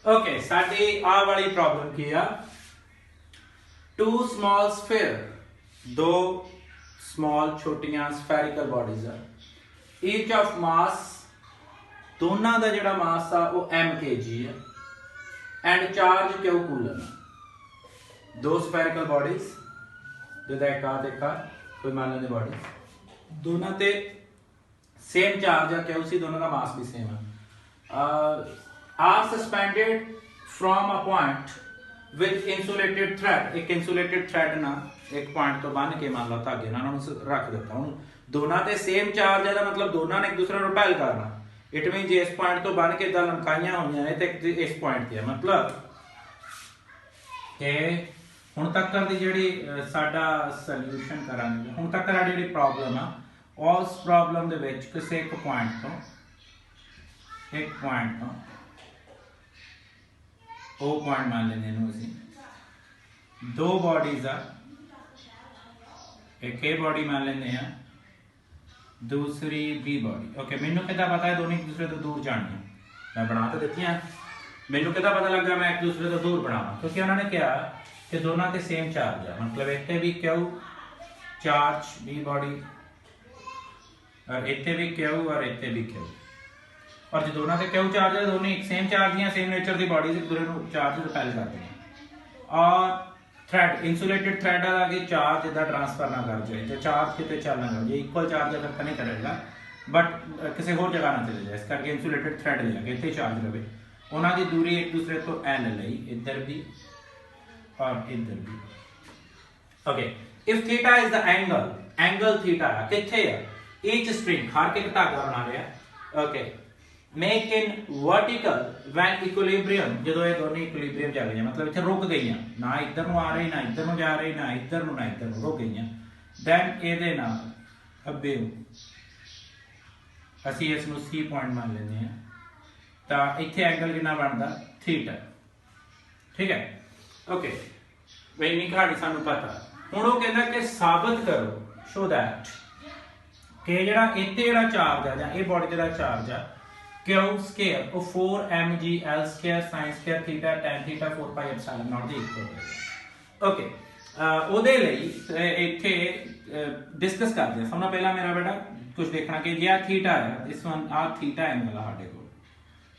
Okay साडी आ वाली problem की आ टू स्मॉल स्फीयर दो स्मॉल छोटियां स्फेरिकल बॉडीज आ ईच ऑफ मास दोनों का जिहड़ा मास आ वो mkg है एंड चार्ज क्यू कूलन दो स्फेरिकल बॉडीज जिदा एक आ कोई मान लेंगे बॉडी दोनों ते सेम चार्ज है क्यों सी दोनों का मास भी सेम है are suspended from a point with insulated thread एक इंसुलेटेड थ्रेड ना एक पॉइंट तो बन के मान लो धागे ना रख देता हूं दोनों ते सेम चार्ज है मतलब दोनों ने एक दूसरे को रिपेल करना इट मीन जे इस पॉइंट तो बन के इदा लमकाइया हुई ने ते इस पॉइंट ते मतलब कि हुण तक दी जिहड़ी साडा सॉल्यूशन करांगे हुण तक दी जिहड़ी प्रॉब्लम आ उस प्रॉब्लम दे विच किसी एक पॉइंट तो ओ पॉइंट मान लेंगे इहनूं असीं दो बॉडीज आ एक ए बॉडी मान लेंगे हैं दूसरी बी बॉडी ओके मैनू कितना पता है दोनों एक दूसरे तो दूर जानी मैं बना तो देती हैं मैनू कितना पता लगा मैं एक दूसरे तो दूर बनावा क्योंकि उन्होंने कहा कि दोनों के सेम चार्ज है मतलब इतने भी क्यू चार्ज बी बॉडी और इतने भी क्यू और इतने भी क्यू और जो दोनों के क्यू चार्ज है दोनों एक सेम चार्ज या सेम नेचर की बॉडी एक दूसरे को चार्ज रिपेल करते हैं और थ्रेड इंसुलेटेड थ्रेड आगे चार्ज इदा ट्रांसफर ना कर जाए तो चार्ज कितने चल ना कर जाए इक्वल चार्ज अगर नहीं करेगा बट किसी होर जगह ना चले जाए इस करके इंसुलेटेड थ्रेड लिया इतने चार्ज रहे उन्होंने दूरी एक दूसरे तो एल ली इधर भी और इधर भी okay if theta is the angle theta किथे है ईच स्ट्रिंग हर एक धागा बना रहा okay make in vertical when equilibrium जो ये दोनों इक्विलिब्रियम जा गई मतलब इतने रुक गई ना इधर आ रही ना इधर जा रही ना इधर रुक गई दैन ये अबे असी इसनूं सी पॉइंट मान लेंगे हैं तो इत्थे एंगल कितना बनता थीटा ठीक है ओके वे इन्नी कहानी सानू पता हुण वो कहंदा कि साबित करो शो दैट कि जिहड़ा इत्थे जिहड़ा चार्ज है जां ये बॉडी जिहड़ा चार्ज है क्यू स्क्वायर वो 4mg l square sin square theta tan theta 4 pi epsilon not the equal है ओके ओदे लई इत्थे डिस्कस करदे हैं सबना पहला मेरा बेटा कुछ देखना कि जे थीटा है दिस वन आ थीटा एंगल है साडे कोल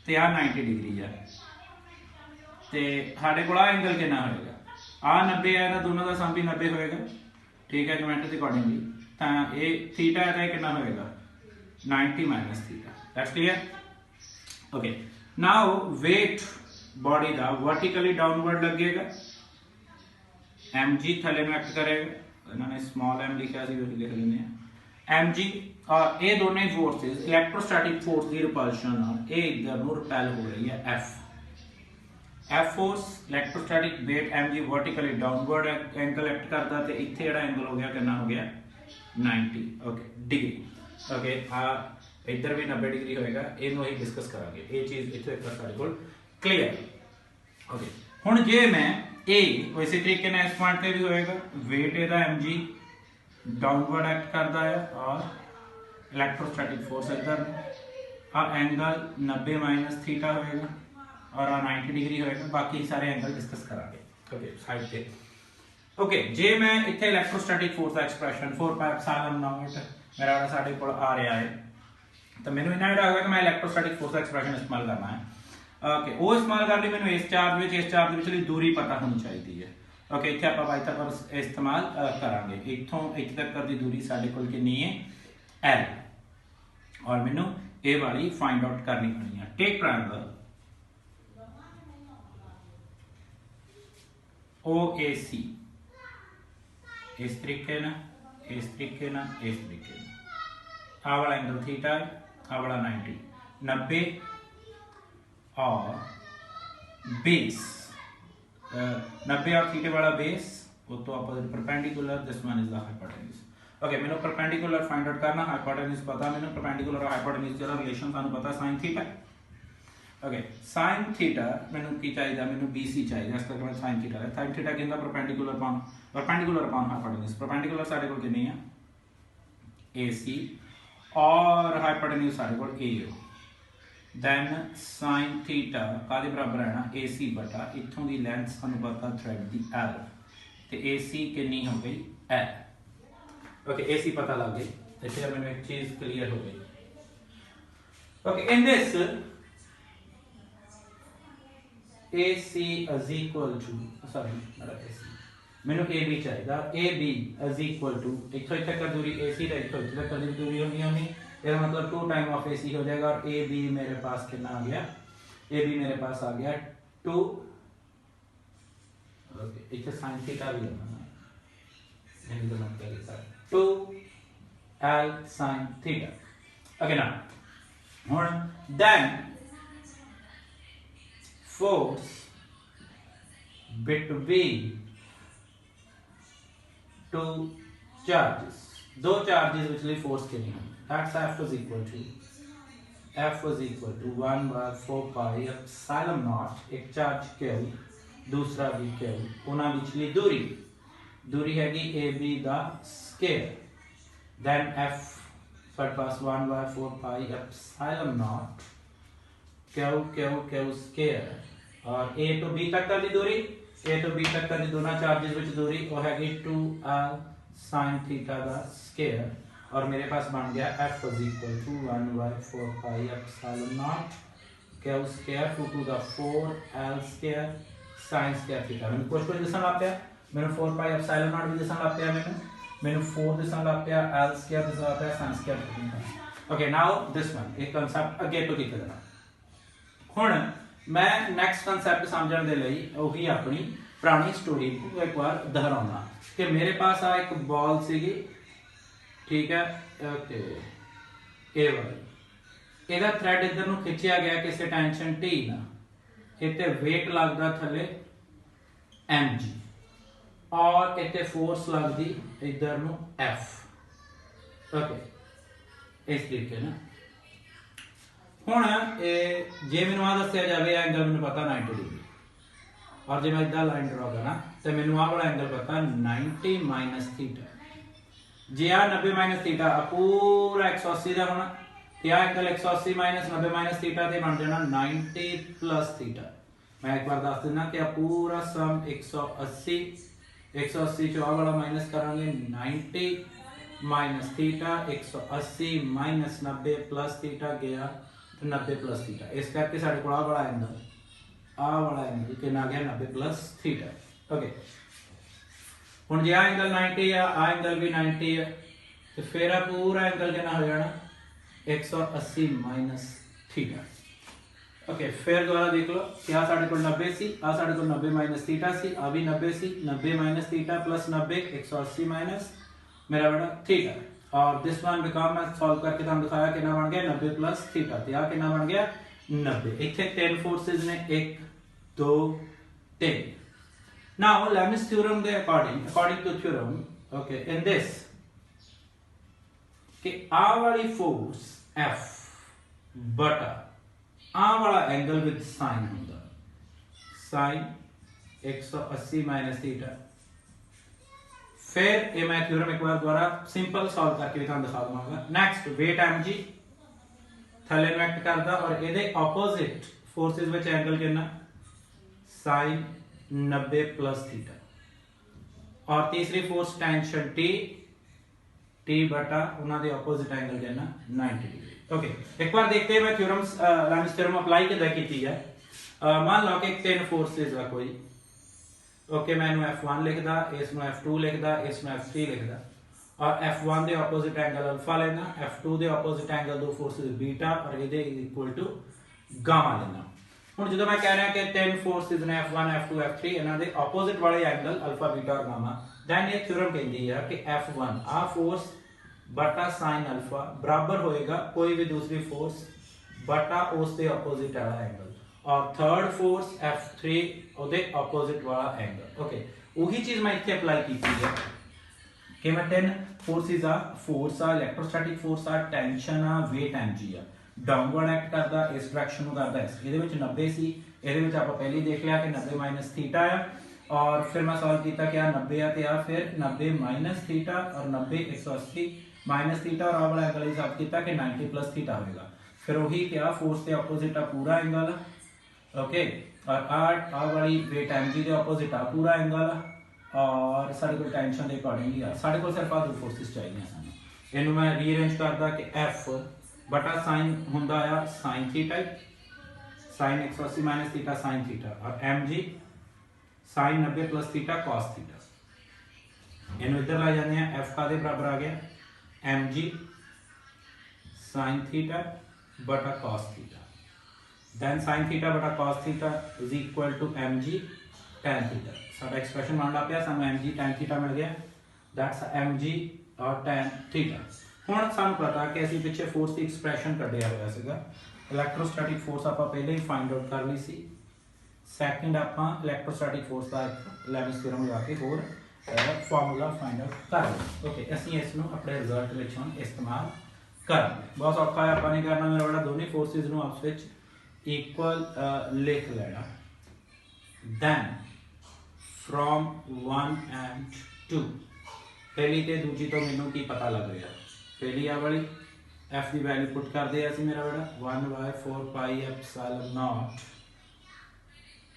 ते आ 90 डिग्री है ते साडे कोल आ एंगल कितना होएगा आ 90 है ना दोनों का सम भी 90 होएगा ठीक है ज्योमेट्री अकॉर्डिंगली ता ये थीटा है कितना होएगा 90 minus theta that's clear okay now weight body का वर्टिकली डाउनवर्ड लगेगा mg थले में एक्ट करेगा इन्होंने स्मॉल m लिखा सी वो लिख लेने हैं mg और ये दोनों फोर्सेस इलेक्ट्रोस्टैटिक फोर्स की रिपल्शन ये इधर नु रिपेल हो रही है f force electrostatic weight mg vertically downward angle act करता ते इथे जेड़ा एंगल हो गया कितना हो गया 90 ओके डिग्री ओके इधर भी 90 डिग्री होएगा इनू ही डिस्कस करांगे ये चीज इथे एक बार कोल क्लियर ओके हुन जे मैं ए वैसे तरीके ने इस पॉइंट पे भी होएगा वेट एदा mg डाउनवर्ड एक्ट करता है और इलेक्ट्रोस्टैटिक फोर्स इधर आ एंगल 90 माइनस थीटा होएगा और 90 डिग्री होएगा बाकी सारे एंगल डिस्कस करांगे ओके साइड पे ओके जे मैं इथे इलेक्ट्रोस्टैटिक फोर्स का एक्सप्रेशन 4 पाई एप्सिलॉन नॉट मेरा वाला साडे कोल आ रहा है तो मैंने इन्ना जेड़ा होगा कि मैं इलेक्ट्रोस्टैटिक फोर्स का एक्सप्रेशन इस्तेमाल करना है ओके वो इस्तेमाल करने मैंने इस चार्ज विचली दूरी पता होनी चाहिए है ओके इथे आप y तक पर इस्तेमाल करांगे इथों इथे तक कर दी दूरी साडे कोल कितनी है l और मैंने ए वाली फाइंड आउट करनी पड़नी है टेक ट्रायंगल OAC इस तरीके ना इस तरीके ना इस तरीके ना आ वाला एंगल थीटा है आ वाला 90 और बेस 90 और थीटा वाला बेस वो तो opposite perpendicular this one is the hypotenuse okay मैंने परपेंडिकुलर फाइंड आउट करना हाइपोटेन्यूज पता मैंने परपेंडिकुलर और हाइपोटेन्यूज का रिलेशन सानू पता sin theta okay sin theta मैंने की चाहिए मैंने BC चाहिए इस करके मैं sin थीटा है sin थीटा कितना परपेंडिकुलर अपॉन हाइपोटेन्यूज परपेंडिकुलर साडे कोल कितनी है AC और हाइपोटेन्यूज साडे कोल AO then sin थीटा कादे बराबर है ना AC बटा इथों दी लेंथ सानू पता थ्रेड दी L ते AC कितनी हो गई L। ओके AC पता लग गई, इथे मैंने एक चीज क्लियर हो गई। Okay in this AC is equal to sorry not AC मैंने AB चाहिए AB is equal to इथों तक का दूरी AC दा इथों तक का दूरी होनी होनी इसका मतलब 2 टाइम ऑफ AC हो जाएगा और AB मेरे पास कितना आ गया AB मेरे पास आ गया 2 ओके इथे sin थीटा भी होना ना नहीं तो मत करिए sir 2 L sin theta. Okay ना और then force between two charges दो चार्जेस विचली फोर्स कितनी है that's F is equal to 1 by 4 pi epsilon naught एक चार्ज Q दूसरा भी Q उन्हां विचली दूरी हैगी AB दा स्क्वायर then F पर पास 1 by 4 pi epsilon naught Q square और A to B तक का दी दूरी A to B तक का दी दोनों चार्जेस विच दूरी वो हैगी 2L sin थीटा दा स्क्वायर और मेरे पास बन गया F is equal to 1 by 4 pi epsilon naught Q square 2 to the 4L square sin square theta. मैंने कुछ दिसन लग पिया मैंने 4 pi epsilon naught भी दिसन लग पिया मैंने 4 दिसन लग पिया L square दिसन लग पिया sin square theta. Okay now this one एक कांसेप्ट अगे तो लिख देना हुण मैं नेक्स्ट कांसेप्ट समझण दे लई ओही अपनी पुरानी स्टोरी को एक बार दोहराउणा कि मेरे पास आ एक बॉल सीगी ठीक है ओके ए वाली ਇਹਦਾ ਥ्रेड इधर ਨੂੰ ਖਿੱਚਿਆ ਗਿਆ ਕਿਸੇ ਟੈਂਸ਼ਨ T ਨਾਲ ਇੱਥੇ weight ਲੱਗਦਾ ਥੱਲੇ mg और ਇੱਥੇ फोर्स ਲੱਗਦੀ इधर ਨੂੰ F ओके इस तरीके ना ਹੁਣ ਇਹ ਜੇ ਮੈਨੂੰ ਆ ਦੱਸਿਆ ਜਾਵੇ ਐਂਗਲ ਮੈਨੂੰ ਪਤਾ 90 डिग्री और ਜੇ ਮੈਂ ਇਦਾਂ ਲਾਈਨ ਡਰਾ ਕਰਾਂ ਤੇ ਮੈਨੂੰ ਆਹ ਵਾਲਾ ਐਂਗਲ ਪਤਾ 90 ਮਾਈਨਸ ਥੀਟਾ ਜੇ ਆ 90 ਮਾਈਨਸ ਥੀਟਾ ਪੂਰਾ 180 ਦਾ ਹੋਣਾ ਤੇ ਆ ਐਂਗਲ 180 ਮਾਈਨਸ 90 ਮਾਈਨਸ ਥੀਟਾ ਤੇ ਬਣ ਜਾਣਾ 90 ਪਲਸ ਥੀਟਾ। मैं एक बार दस देना कि पूरा सम 180 चो आ वाला माइनस करांगे 90 minus theta 180 minus 90 plus theta गया 90 प्लस थीटा इस करके साडे कोल आ वाला एंगल कितना आ गया 90 प्लस थीटा। ओके हुण जे आ एंगल 90 है आ एंगल भी 90 है तो फिर आ पूरा एंगल कितना हो जाना 180 माइनस थीटा। ओके फिर दोबारा देख लो क्या साडे कोल 90 सी आ साडे कोल 90 माइनस थीटा सी आ भी 90 सी 90 माइनस थीटा प्लस 90 180 माइनस मेरा बेटा थीटा और दिस वन बिकम मैं सॉल्व करके तुहानू दिखाया कितना बन गया 90 प्लस थीटा ते आ कितना बन गया 90 इथे 10 फोर्सेस ने 1 2 3। नाउ लेमिस थ्योरम के according to theorem okay in this कि आ वाली फोर्स F बटा आ वाला एंगल विद साइन होगा साइन 180 माइनस थीटा। फिर ये मैं थ्योरम एक बार दोबारा सिंपल सॉल्व करके भी तुहानू दिखा दूंगा। नेक्स्ट वेट mg थले इनवेक्ट करदा और ਇਹਦੇ ऑपोजिट फोर्सेस ਵਿੱਚ एंगल कितना sin 90 प्लस थीटा और तीसरी फोर्स टेंशन t बटा उन्हां दे ऑपोजिट एंगल कितना 90 डिग्री। ओके एक बार देखते हैं मैं थ्योरम्स लेमिस थ्योरम अप्लाई किदा कीती है। मान लो कि 10 फोर्सेस है कोई ओके मैं इनू F1 लिखदा इसनु F2 लिखदा इसनु F3 लिखदा और F1 दे ऑपोजिट एंगल अल्फा लेना F2 दे ऑपोजिट एंगल दो फोर्सेस बीटा और इहदे इक्वल टू गामा लेना। हुण जदों मैं कह रहा कि 10 फोर्सेस ने F1 F2 F3 इन्हां दे ऑपोजिट वाले एंगल अल्फा बीटा और गामा दैन ये थ्योरम कहंदी है कि F1 आ फोर्स बटा sin अल्फा बराबर होएगा कोई भी दूसरी फोर्स बटा उसके ऑपोजिट वाला एंगल और थर्ड फोर्स F3 ਉਹਦੇ ऑपोजिट वाला एंगल। ओके वही चीज मैं ਇੱਥੇ अप्लाई कीती है कि मैं 10 फोर्सेस आ फोर्स आ इलेक्ट्रोस्टैटिक फोर्स आ टेंशन आ वेट mg आ डाउनवर्ड एक्ट करदा इस डायरेक्शन ਨੂੰ करदा इस ਇਹਦੇ ਵਿੱਚ 90 ਸੀ ਇਹਦੇ ਵਿੱਚ ਆਪਾਂ ਪਹਿਲੇ देख लिया कि 90 माइनस थीटा है और फिर मैं सॉल्व किया कि 90 है तो फिर 90 माइनस थीटा और 90 180 माइनस थीटा और आ वाला एंगल हिसाब किया कि 90 प्लस थीटा होगा। फिर वही क्या फोर्स के ऑपोजिट आ पूरा एंगल, ओके, और आ वाली वेट mg के ऑपोजिट आ पूरा एंगल, और साढ़े को टेंशन के अकॉर्डिंगली आ साढ़े को सिर्फ आ दो फोर्सेस चाहिए सानू। इनू मैं रीअरेंज करदा कि f बटा साइन हुंदा आ sine theta, sine 180 minus theta sine theta, और mg sine 90 plus theta cos theta. इनू इधर ला जाते हैं, f का दे बराबर आ गया mg साइन थीटा बटा cos theta, then sine theta बटा cos theta is equal to mg tan theta. साडा एक्सप्रेशन बन लग पिया, सानू mg tan थीटा मिल गया, दैट्स mg और tan थीटा। हुण सानू पता कि ਅਸੀਂ ਪਿੱਛੇ फोर्स की एक्सप्रेशन ਕੱਢਿਆ ਹੋਇਆ ਸੀਗਾ, इलैक्ट्रोस्टैटिक फोर्स ਆਪਾਂ ਪਹਿਲੇ ਹੀ फाइंड आउट कर ਲਈ ਸੀ। ਸੈਕੰਡ ਆਪਾਂ ਇਲੈਕट्रोस्टैटिक फोर्स ਦਾ ਲੈਵਿਸ ਥਿਓਰਮ ਲਗਾ ਕੇ ਹੋਰ ਫਾਰਮੂਲਾ फाइंड आउट ਕਰ ਲਿਆ। ਓਕੇ, ਅਸੀਂ ਇਸ ਨੂੰ ਆਪਣੇ ਰਿਜ਼ਲਟ ਵਿੱਚ ਹੁਣ ਇਸਤੇਮਾਲ ਕਰਾਂਗੇ। ਬਹੁਤ ਸੌਖਾ ਹੈ, ਆਪਾਂ ਨੇ ਕਰਨਾ ਮੇਰਾ ਬੜਾ ਦੋਨੇ ਫੋਰਸਿਸ ਨੂੰ ਆਪਸ ਵਿੱਚ ਇਕੁਅਲ ਲਿਖ ਲੈਣਾ। then from 1 and 2 पहली ते दूजी तो मैनू की पता लग रहा, पहली आ वाली f की वैल्यू पुट कर दे ऐसी मेरा बेटा 1/4 पाई एप्सिलॉन नॉट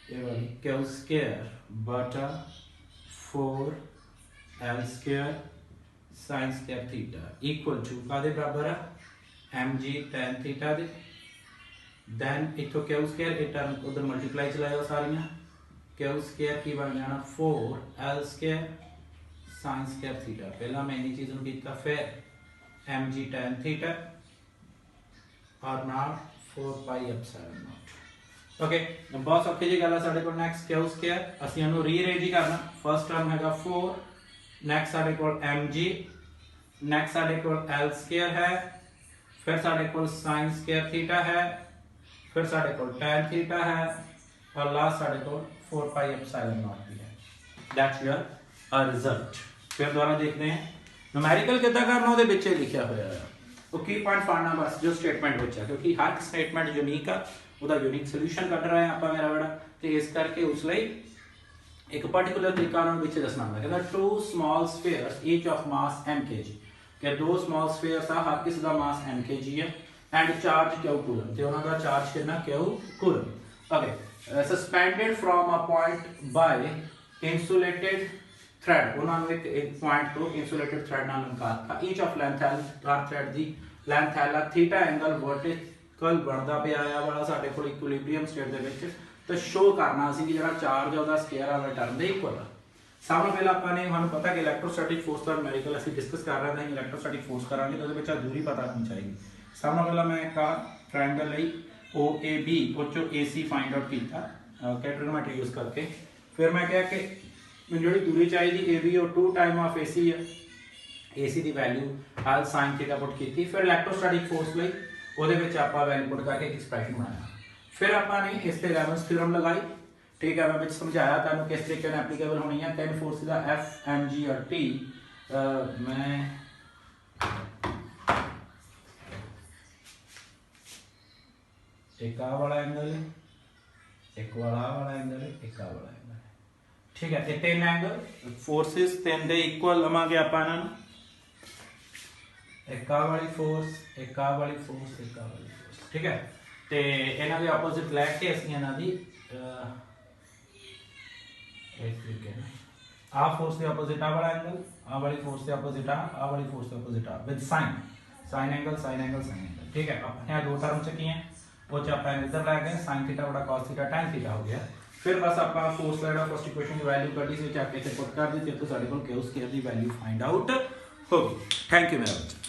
ये वाली q स्क्वायर बटा 4 l square sin square theta equal to कादे बराबर है mg tan थीटा दे। then इथों q स्क्वायर ये टर्म उधर मल्टीप्लाई चलाओ सारियां, q स्क्वायर की बन जाना 4 l square sin square theta. पहला मैं इन्हीं चीज़ों की था, फिर mg tan थीटा और नाल 4 पाई एप्सिलॉन नॉट। ओके, बहुत सौखी जी गल है। साडे कोल नेक्स्ट q स्क्वायर ਅਸੀਂ ਉਹਨੂੰ ਰੀਅਰੇਂਜ ਹੀ ਕਰਨਾ। फर्स्ट टर्म हैगा 4, नेक्स्ट साडे कोल mg, नेक्स्ट साडे कोल l स्क्वायर है, फिर साडे कोल sin स्क्वायर थीटा है, फिर साडे कोल tan थीटा है, और लास्ट साडे कोल 4 पाई एप्सिलॉन नॉट भी है। That's your result. फिर दोबारा देखते हैं न्यूमेरिकल कितना करना, ਉਹਦੇ ਵਿੱਚ ਲਿਖਿਆ ਹੋਇਆ ਹੈ। ਉਹ ਕੀ ਪੁਆਇੰਟ ਫੜਨਾ ਬਸ ਜੋ ਸਟੇਟਮੈਂਟ ਵਿੱਚ ਹੈ, ਕਿਉਂਕਿ ਹਰ ਇੱਕ ਸਟੇਟਮੈਂਟ ਯੂਨੀਕ ਆ, ਉਹਦਾ ਯੂਨੀਕ ਸੋਲੂਸ਼ਨ ਕੱਢ ਰਹੇ ਆ ਆਪਾਂ ਮੇਰਾ ਬੜਾ, ਤੇ ਇਸ ਕਰਕੇ ਉਸ ਲਈ ਇੱਕ ਪਾਰਟਿਕੂਲਰ ਤਰੀਕਾ ਨਾਲ ਵਿੱਚ ਦੱਸਣਾ ਹੁੰਦਾ। ਕਹਿੰਦਾ two small spheres each of mass mkg, ਕਿ ਦੋ ਸਮਾਲ ਸਫੀਅਰਸ ਆ, ਹਰ ਕਿਸੇ ਦਾ ਮਾਸ mkg ਹੈ, ਐਂਡ ਚਾਰਜ q ਕੂਲਮ, ਤੇ ਉਹਨਾਂ ਦਾ ਚਾਰਜ ਕਿੰਨਾ q coulomb. Okay, suspended from a point by insulated thread, उन्होंने एक पॉइंट तो insulated thread नाल लंका each of length L तार thread दी length L theta angle vertical बनदा पिया आ वाला साडे कोल इक्विलिब्रियम स्टेट दे विच, तो शो करना सी कि जेड़ा चार्ज है ओदा स्केयर वाला टर्म दे इक्वल है। सब तो पहले आपने हमें पता कि इलेक्ट्रोस्टैटिक फोर्स का न्यूमेरिकल ਅਸੀਂ डिस्कस कर रहे थे, इलेक्ट्रोस्टैटिक फोर्स करांगे तो ਉਹਦੇ ਵਿੱਚ दूरी पता होनी चाहिए। सब तो पहले मैं एक ट्रायंगल ਲਈ OAB ਉਹ ਚੋਂ AC फाइंड आउट कीता ट्रिग्नोमेट्री यूज करके। फिर मैं क्या कि मैंने जी दूरी चाहिए AB और 2 टाइम ऑफ AC है, AC की value L sin theta put की थी। फिर इलेक्ट्रोस्टैटिक फोर्स ਲਈ ਉਹਦੇ ਵਿੱਚ ਆਪਾਂ वैल्यू पुट करके एक एक्सप्रेशन बनाया। फिर आपने इस पे लेवल्स थ्योरम लगाई, ठीक है, मैं विच समझाया तुहानू किस तरीके नाल एप्लीकेबल होनी है। तीन फोर्सेस दा F mg और T, मैं एक आ वाला एंगल है, एक वाला एंगल है, एक आ वाला एंगल, ठीक है। तीन एंगल फोर्सेस तीन दे इक्वल लवांगे आपां इन्हां नूं, एक आ वाली फोर्स, एक आ वाली फोर्स, एक आ वाली फोर्स, ठीक है। ते इन्हां दे ऑपोजिट लैके असीं इन्हां दी एक तरीके नाल आ फोर्स दे ऑपोजिट आ वाला एंगल, आ वाली फोर्स दे ऑपोजिट आ वाली फोर्स दे ऑपोजिट आ विद साइन एंगल, ठीक है। अपने दो टर्म च की हैं वो च आपां इधर लै गए sin थीटा बटा cos थीटा tan थीटा हो गया। फिर बस आप फोर्स का फर्स्ट इक्वेशन की वैल्यू कड़ी से आके पुट कर दी, तो साडे कोल q स्क्वायर की वैल्यू फाइंड आउट होगी। थैंक यू मेरा बच्चा।